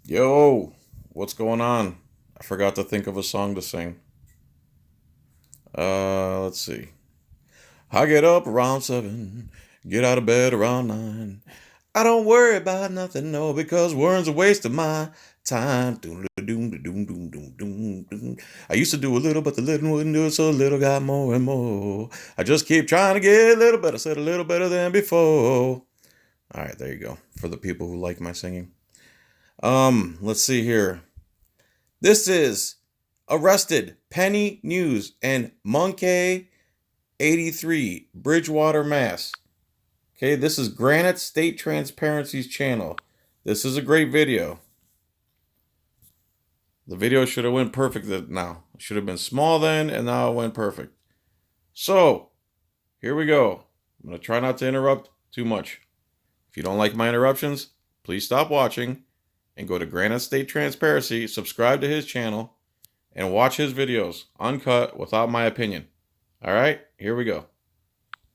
Yo, what's going on? I forgot to think of a song to sing. Let's see. I get up around 7, get out of bed around 9. I don't worry about nothing, no, because worrying's a waste of my time. I used to do a little, but the little wouldn't do it, so a little got more and more. I just keep trying to get a little better, said a little better than before. All right, there you go. For the people who like my singing. Let's see here. This is Arrested, Penny News, and Monkey 83, Bridgewater, Mass. Okay, this is Granite State Transparency's channel. This is a great video. The video should have went perfect now. It should have been small then, and now it went perfect. So, here we go. I'm going to try not to interrupt too much. If you don't like my interruptions, please stop watching and go to Granite State Transparency, subscribe to his channel, and watch his videos, uncut, without my opinion. All right, here we go.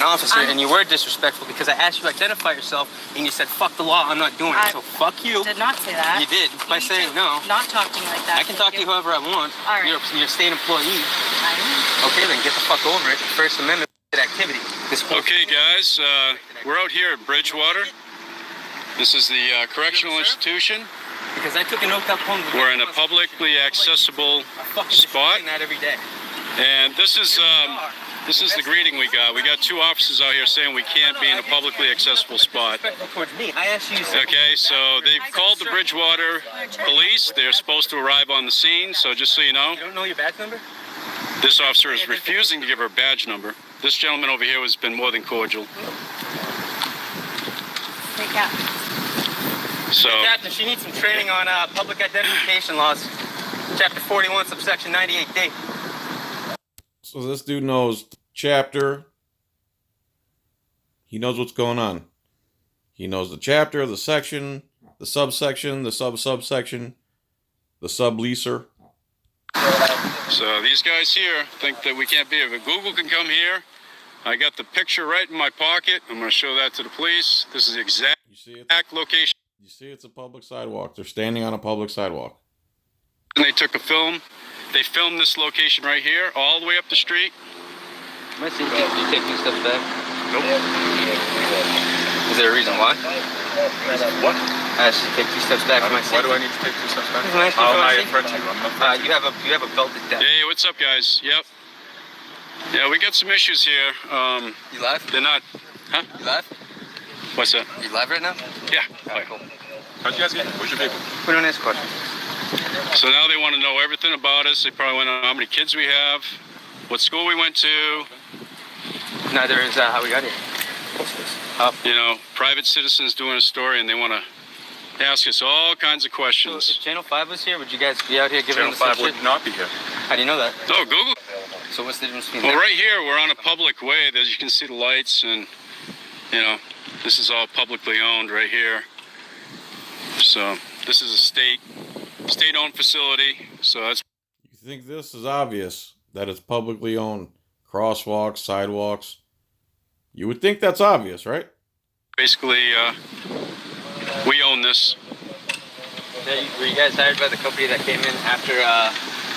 Officer, and you were disrespectful because I asked you to identify yourself, and you said, fuck the law, I'm not doing it. So fuck you. Did not say that. You did, by saying no. Not talking like that. I can talk to you however I want. All right. You're a state employee. I am. Okay, then get the fuck over it. First Amendment activity. Okay, guys, we're out here at Bridgewater. This is the correctional institution. Because I took a no-cap home. We're in a publicly accessible spot. That every day. And this is the greeting we got. We got two officers out here saying we can't be in a publicly accessible spot. Okay, so they've called the Bridgewater police. They're supposed to arrive on the scene, so just so you know. You don't know your badge number? This officer is refusing to give her badge number. This gentleman over here has been more than cordial. Hey, Cap. So, Captain, she needs some training on public identification laws. Chapter 41, subsection 98D. So this dude knows chapter. He knows what's going on. He knows the chapter, the section, the subsection, the subsection, the subleaser. So these guys here think that we can't be here, but Google can come here. I got the picture right in my pocket. I'm going to show that to the police. This is the exact location. You see it's a public sidewalk. They're standing on a public sidewalk. And they took a film. They filmed this location right here, all the way up the street. Am I seeing you take 2 steps back? Nope. Is there a reason why? What? I asked you to take 2 steps back. Why do I need to take 2 steps back? How am I in front of you? I'm not front of you have a belted deck. Hey, what's up, guys? Yep. Yeah, we got some issues here. You live? They're not... Huh? You live? What's that? You live right now? Yeah. Alright, cool. How'd you guys get here? Where's your vehicle? We don't ask questions. So now they want to know everything about us. They probably want to know how many kids we have, what school we went to. Neither is how we got here. You know, private citizens doing a story, and they want to ask us all kinds of questions. So if Channel 5 was here, would you guys be out here giving Channel them the 5 would not be here. How do you know that? Oh, Google. So what's the difference between Well, right here, we're on a public way. As you can see the lights, and, you know, this is all publicly owned right here. So this is a state-owned facility. So that's... You think this is obvious that it's publicly owned? Crosswalks, sidewalks. You would think that's obvious, right? Basically, we own this. Were you guys hired by the company that came in after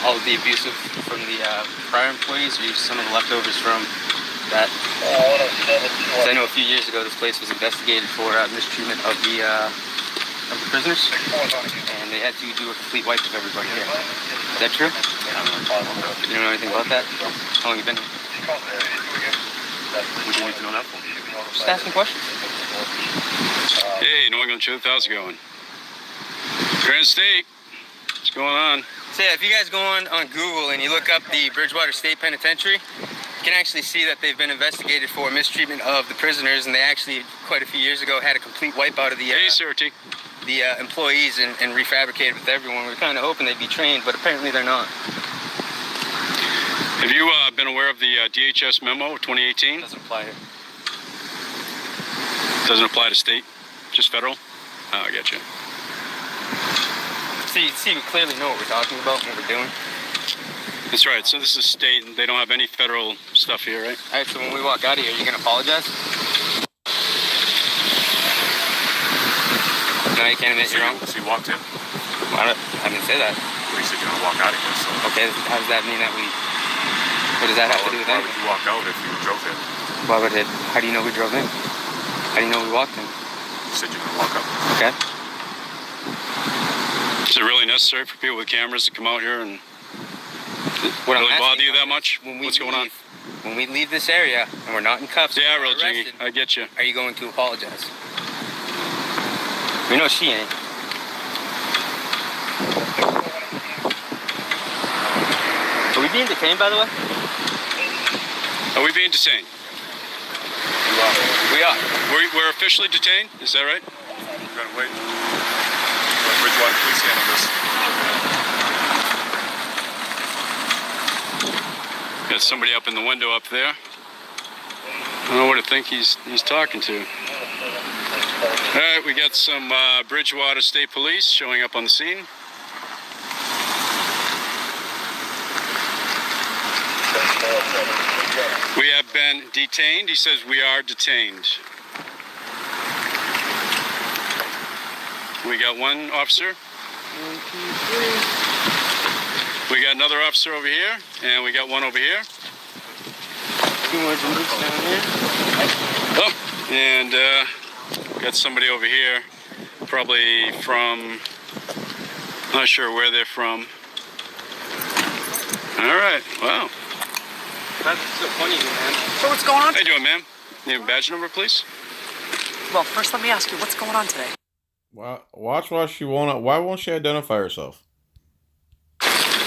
all of the abuse from the prior employees, or some of the leftovers from that? I know a few years ago this place was investigated for mistreatment of the prisoners, and they had to do a complete wipe of everybody here. Is that true? You don't know anything about that? How long have you been here? What do you need to know that for? Just asking questions. Hey, New England Truth, how's it going? Granite State, what's going on? So yeah, if you guys go on Google and you look up the Bridgewater State Penitentiary, you can actually see that they've been investigated for mistreatment of the prisoners, and they actually, quite a few years ago, had a complete wipeout of the employees and refabricated with everyone. We were kind of hoping they'd be trained, but apparently they're not. Have you been aware of the DHS memo of 2018? Doesn't apply here. Doesn't apply to state, just federal? Oh, I get you. See, we clearly know what we're talking about and what we're doing. That's right. So this is state, and they don't have any federal stuff here, right? All right, so when we walk out of here, are you going to apologize? No, you can't admit you're wrong. So you walked in? I didn't say that. Well, you said you're gonna walk out of here, so. Okay, how does that mean that we... What does that have to do with Why anything? would you walk out if you drove in? Why would it... How do you know we drove in? How do you know we walked in? You said you're gonna walk out. Okay. Is it really necessary for people with cameras to come out here and What really I'm bother asking you that much? when we What's going on? leave- When we leave this area and we're not in cuffs, Yeah, we're real not Jingy. arrested, I get you. are you going to apologize? We know she ain't. Are we being detained, by the way? Are we being detained? We are. We're officially detained? Is that right? We're gonna wait. Let Bridgewater Police handle this. Got somebody up in the window up there. I don't know what to think he's talking to. All right, we got some Bridgewater State Police showing up on the scene. We have been detained. He says we are detained. We got one officer. 1, 2, 3. We got another officer over here, and we got one over here. 2 more Jingies down here. Oh, and got somebody over here, probably from, not sure where they're from. All right, wow. That's so funny, man. So what's going on? How you doing, ma'am? Need a badge number, please? Well, first let me ask you, what's going on today? Watch why she won't. Why won't she identify herself?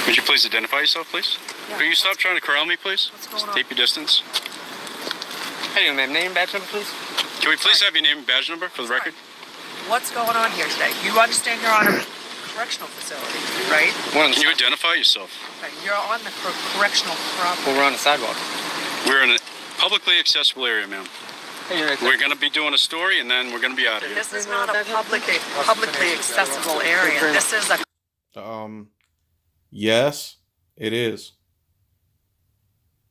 Would you please identify yourself, please? Yeah. Will you stop trying to corral me, please? What's going Just on? keep your distance. How you doing, ma'am? Name, badge number, please. Can we please have your name and badge number for the record? What's going on here today? You understand you're on a correctional facility, right? We're on the Can you sidewalk. identify yourself? Okay, you're on the correctional property. Well, we're on the sidewalk. We're in a publicly accessible area, ma'am. Hey, you're right there. We're going to be doing a story, and then we're going to be out of here. This is not a publicly accessible area. This is a Yes, it is.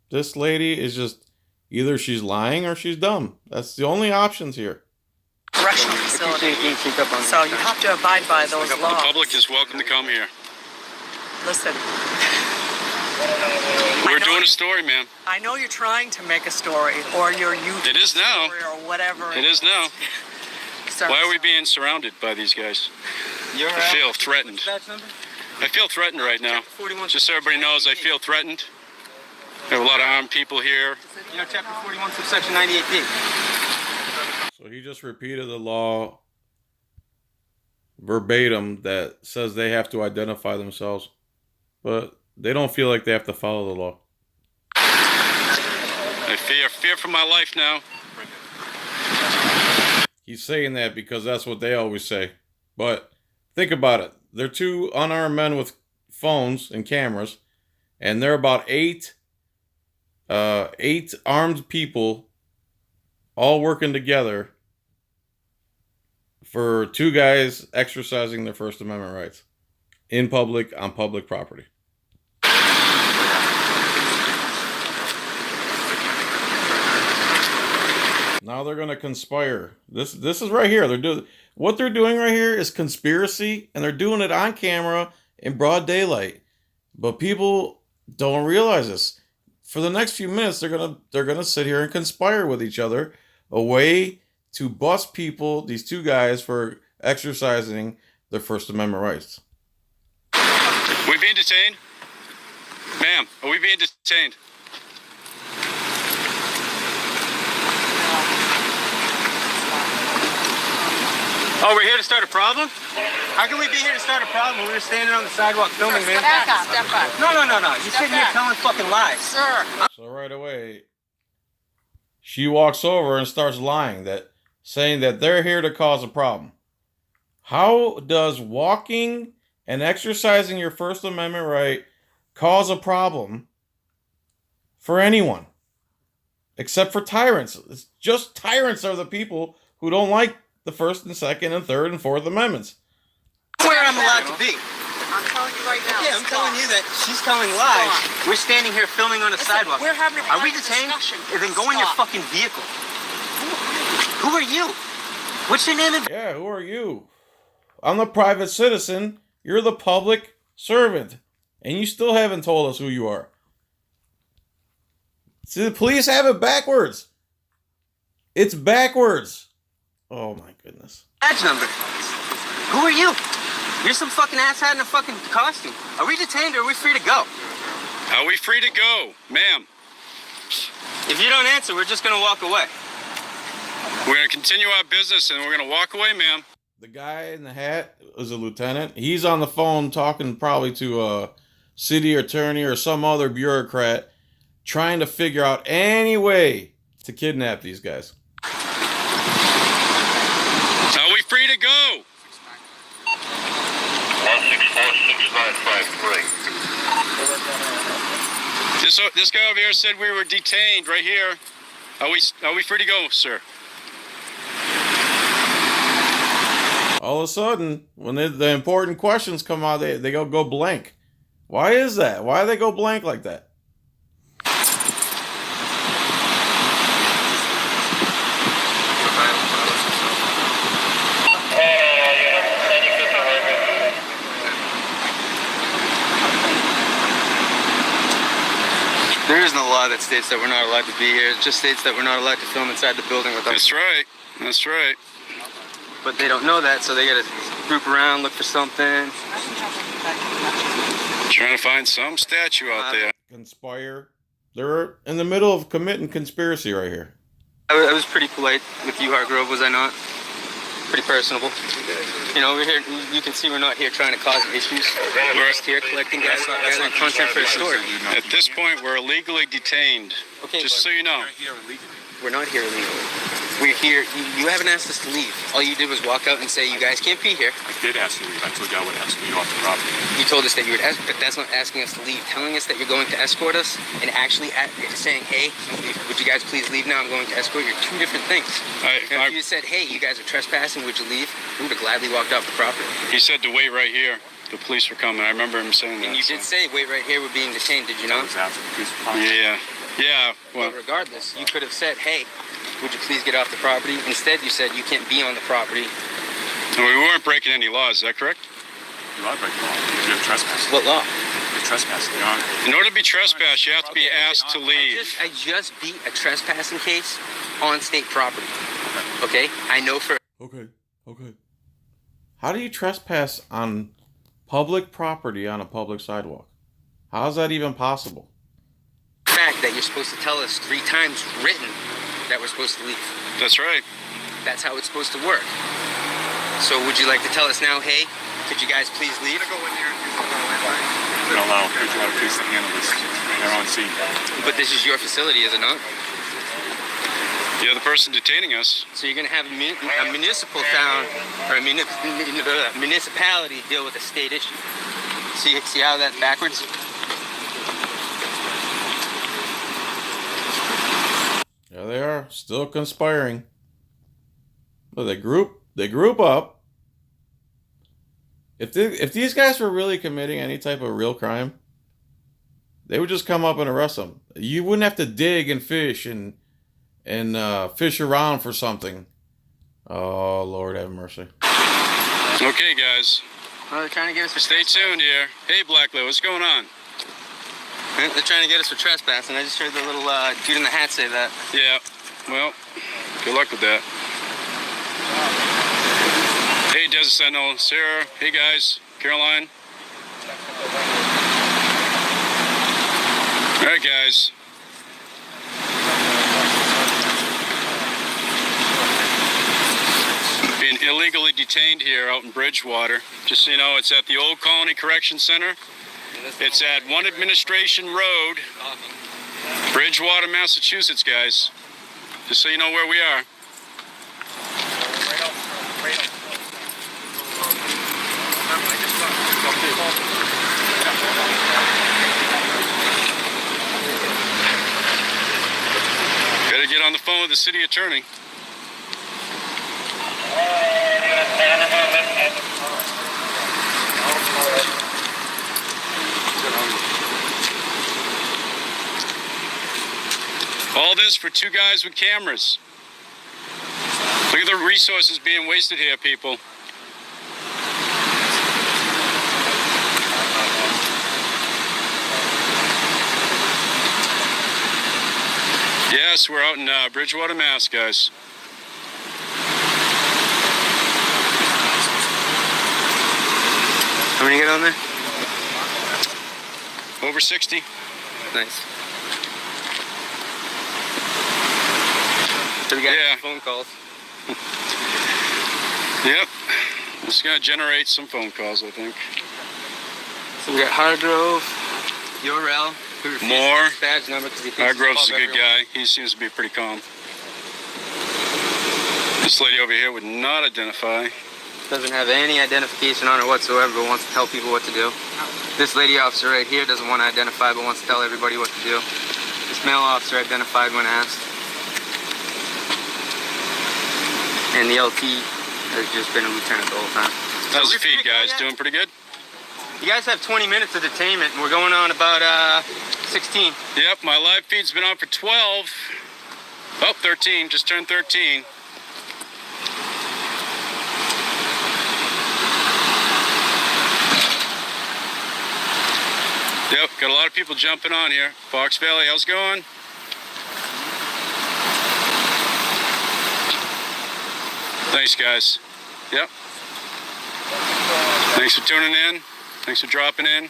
This lady is just either she's lying or she's dumb. That's the only options here. correctional facility. Appreciate you being checked up on. So you have to abide by those The laws. public is welcome to come here. Listen, We're doing a story, ma'am. I know you're trying to make a story, or your YouTube It is now. story, or whatever. It is now. So, Why are we being surrounded by these guys? You're, I feel threatened. Badge number? I feel threatened right now. 41. Just so everybody knows, I feel threatened. There are a lot of armed people here. You know, chapter 41, subsection 98D. So he just repeated the law verbatim that says they have to identify themselves, but they don't feel like they have to follow the law. I fear for my life now. He's saying that because that's what they always say. But think about it. They're two unarmed men with phones and cameras, and they're about eight armed people all working together for two guys exercising their First Amendment rights in public on public property. Now they're going to conspire. This is right here. What they're doing right here is conspiracy, and they're doing it on camera in broad daylight. But people don't realize this. For the next few minutes, they're gonna sit here and conspire with each other, a way to bust people, these two guys, for exercising their First Amendment rights. Are we being detained? Ma'am, are we being detained? Oh, we're here to start a problem? How can we be here to start a problem when we're standing on the sidewalk filming, man? Back up, step back. No. You're sitting here back. telling fucking lies. Sir. So right away, she walks over and starts lying, saying that they're here to cause a problem. How does walking and exercising your First Amendment right cause a problem for anyone? Except for tyrants. It's just tyrants are the people who don't like the First and Second and Third and Fourth Amendments. Where I'm allowed to be. I'm telling you right now. Yeah, I'm telling you that she's telling lies. We're standing here filming on the sidewalk. We're having a Are we private detained? discussion. Then go in your Stop. fucking vehicle. Who are you? What's your name? Yeah, who are you? I'm a private citizen. You're the public servant. And you still haven't told us who you are. See, the police have it backwards. It's backwards. Oh my goodness. Badge number. Who are you? You're some fucking asshat in a fucking costume. Are we detained or are we free to go? Are we free to go, ma'am? If you don't answer, we're just gonna walk away. We're gonna continue our business and we're gonna walk away, ma'am. The guy in the hat is a lieutenant. He's on the phone talking probably to a city attorney or some other bureaucrat trying to figure out any way to kidnap these guys. Are we free to go? 1646953. This guy over here said we were detained right here. Are we free to go, sir? All of a sudden, when the important questions come out, they go blank. Why is that? Why do they go blank like that? There isn't a law that states that we're not allowed to be here. It just states that we're not allowed to film inside the building without. That's right. That's right. But they don't know that, so they gotta group around, look for something. Trying to find some statue out there. Conspire. They're in the middle of committing conspiracy right here. I was pretty polite with you, Hargrove, was I not? Pretty personable. You know, we're here. You can see we're not here trying to cause issues. We're just here collecting gathering content for a story. At this point, we're illegally detained. Okay, just so you know. We're not here illegally. We're here. You haven't asked us to leave. All you did was walk out and say, you guys can't be here. I did ask you to leave. I told you I would ask you off the property. You told us that you would, but that's not asking us to leave. Telling us that you're going to escort us and actually saying, hey, would you guys please leave now? I'm going to escort you. Two different things. Now, if you said, hey, you guys are trespassing, would you leave? We would have gladly walked off the property. He said to wait right here. The police were coming. I remember him saying that. And you did say, wait right here, we're being detained, did you not? Yeah. Yeah. Well, but regardless, you could have said, hey, would you please get off the property? Instead, you said you can't be on the property. we weren't breaking any laws. Is that correct? You are breaking law. You're trespassing. What law? You're trespassing. In order to be trespassed, you have to be asked to leave. I just beat a trespassing case on state property. Okay? I know for... Okay. How do you trespass on public property on a public sidewalk? How is that even possible? fact that you're supposed to tell us 3 times written that we're supposed to leave. That's right. That's how it's supposed to work. So would you like to tell us now, hey, could you guys please leave? We don't allow Bridgewater police to handle this in their own scene. But this is your facility, is it not? You're the person detaining us. So you're going to have a municipal town or a municipality deal with a state issue. See how that's backwards? There they are, still conspiring. But they group up. If these guys were really committing any type of real crime, they would just come up and arrest them. You wouldn't have to dig and fish and fish around for something. Oh, Lord have mercy. Okay, guys. Well, they're trying to get us for Stay tuned here. Hey, Blacklight, what's going on? They're trying to get us for trespassing. I just heard the little dude in the hat say that. Yeah. Well, good luck with that. Hey, Desert Sentinel, Sarah. Hey, guys. Caroline. All right, guys. Being illegally detained here out in Bridgewater. Just so you know, it's at the Old Colony Correction Center. It's at 1 Administration Road, Bridgewater, Massachusetts, guys. Just so you know where we are. Gotta get on the phone with the city attorney. All this for 2 guys with cameras. Look at the resources being wasted here, people. Yes, we're out in Bridgewater, Mass, guys. How many you get on there? Over 60. Nice. So we got Yeah. phone calls. Yep. It's going to generate some phone calls, I think. So we got Hargrove, Yorel, who refused More. his badge number because he thinks Hargrove's he's a above good everyone. guy. He seems to be pretty calm. This lady over here would not identify. Doesn't have any identification on her whatsoever, but wants to tell people what to do. This lady officer right here doesn't want to identify, but wants to tell everybody what to do. This male officer identified when asked. And the LT has just been a lieutenant the whole time. How's the feed, guys? Doing pretty good? You guys have 20 minutes of detainment, and we're going on about 16. Yep, my live feed's been on for 12. Oh, 13. Just turned 13. Yep, got a lot of people jumping on here. Fox Valley, how's it going? Thanks, guys. Yep. Thanks for tuning in. Thanks for dropping in.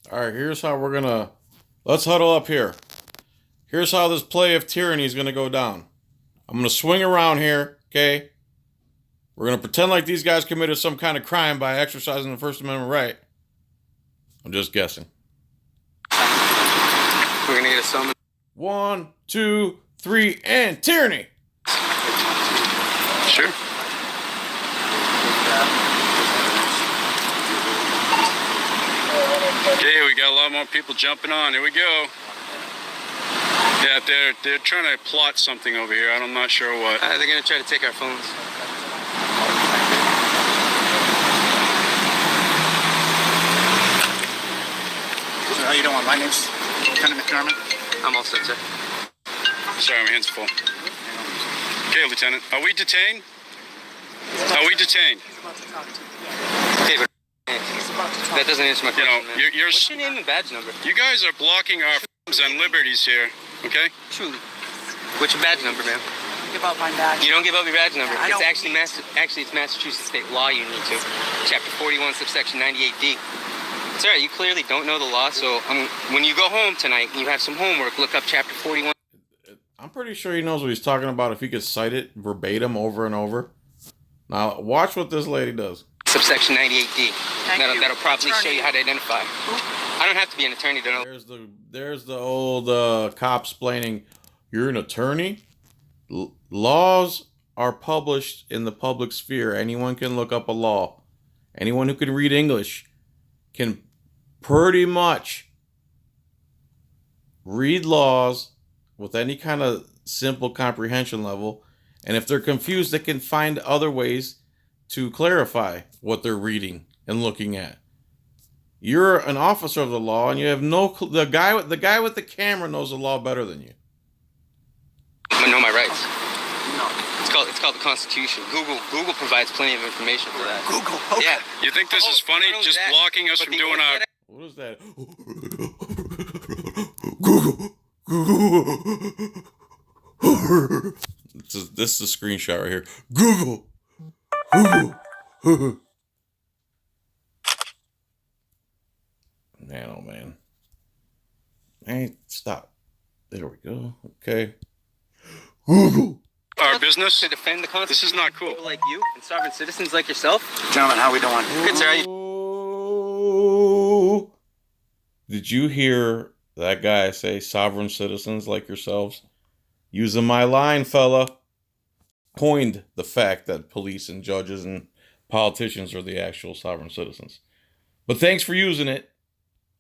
All right, here's how we're gonna. Let's huddle up here. Here's how this play of tyranny is gonna go down. I'm gonna swing around here, okay? We're gonna pretend like these guys committed some kind of crime by exercising the First Amendment right. I'm just guessing. We're gonna get a summon. 1, 2, 3, and tyranny. Sure. Okay, we got a lot more people jumping on. Here we go. Yeah, they're trying to plot something over here. I'm not sure what. They're gonna try to take our phones. So how you doing? My name's Lieutenant McDermott. I'm all set, sir. Sorry, my hands are full. Okay, Lieutenant. Are we detained? Are we detained? Okay, but He's about to talk. that doesn't answer my You know, question, man. you're What's your name and badge number? you guys are blocking our freedoms and liberties here. Okay? Truly. What's your badge number, man? Give out my badge. You don't give up your badge number. I It's don't actually need it's Massachusetts state law you need to. Chapter 41, subsection 98D. It's all right. You clearly don't know the law, so when you go home tonight and you have some homework, look up chapter 41. I'm pretty sure he knows what he's talking about if he could cite it verbatim over and over. Now, watch what this lady does. Subsection 98D. Thank you. That'll probably show Attorney. you how to identify. I don't have to be an attorney to know. There's the old cop explaining, you're an attorney? Laws are published in the public sphere. Anyone can look up a law. Anyone who can read English can pretty much read laws with any kind of simple comprehension level. And if they're confused, they can find other ways to clarify what they're reading and looking at. You're an officer of the law, and you have no. The guy with the camera knows the law better than you. I know my rights. It's called the Constitution. Google provides plenty of information for that. Google. Okay. Yeah. You think this is funny? not only Just that, blocking us but from the doing our... What is that? Google. This is a screenshot right here. Google. Man, oh man. Hey, stop. There we go. Okay. Google. Our business? To defend the Constitution. This is not cool. People like you and sovereign citizens like yourself. Gentlemen, how we doing? Good, sir. How you- Oh. Did you hear that guy say sovereign citizens like yourselves? Using my line, fella. Coined the fact that police and judges and politicians are the actual sovereign citizens. But thanks for using it.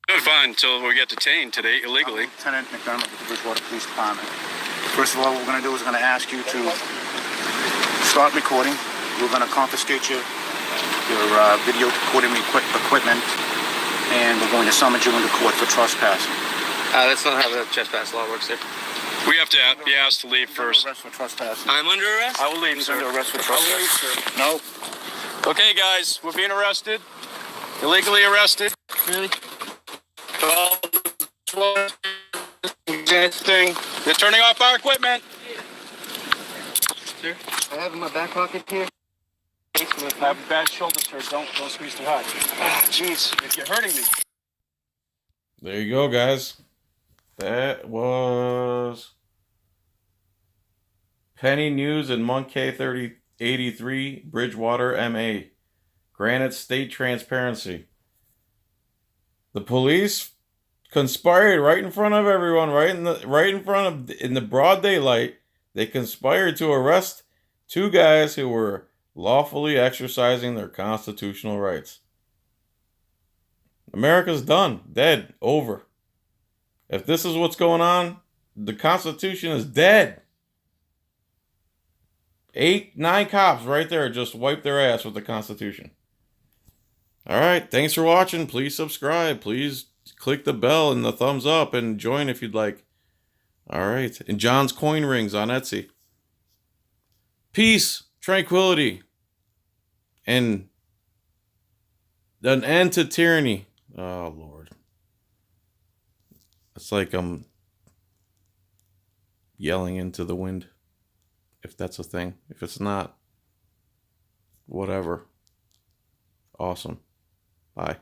Doing fine until we get detained today illegally. Lieutenant McDermott with the Bridgewater Police Department. First of all, what we're going to do is we're going to ask you to start recording. We're going to confiscate your video recording equipment, and we're going to summon you into court for trespassing. That's not how the trespass law works there. We have to be asked to leave first. Arrest for trespassing. I'm under arrest? I will leave, sir. Under arrest for I will trespassing. leave, sir. No. Okay, guys, we're being arrested. Illegally arrested. Really? Thing. They're turning off our equipment. Sir, I have in my back pocket here. I have a bad shoulder, sir. Don't squeeze too hard. Ah, jeez, you're hurting me. There you go, guys. That was Penny News and Monk K3083, Bridgewater, MA. Granted state transparency. The police conspired right in front of everyone, in the broad daylight. They conspired to arrest two guys who were lawfully exercising their constitutional rights. America's done, dead, over. If this is what's going on, the Constitution is dead. 8, 9 cops right there just wiped their ass with the Constitution. All right, thanks for watching. Please subscribe. Please click the bell and the thumbs up and join if you'd like. All right, and John's Coin Rings on Etsy. Peace, tranquility, and an end to tyranny. Oh, Lord. It's like I'm yelling into the wind, if that's a thing. If it's not, whatever. Awesome. Bye.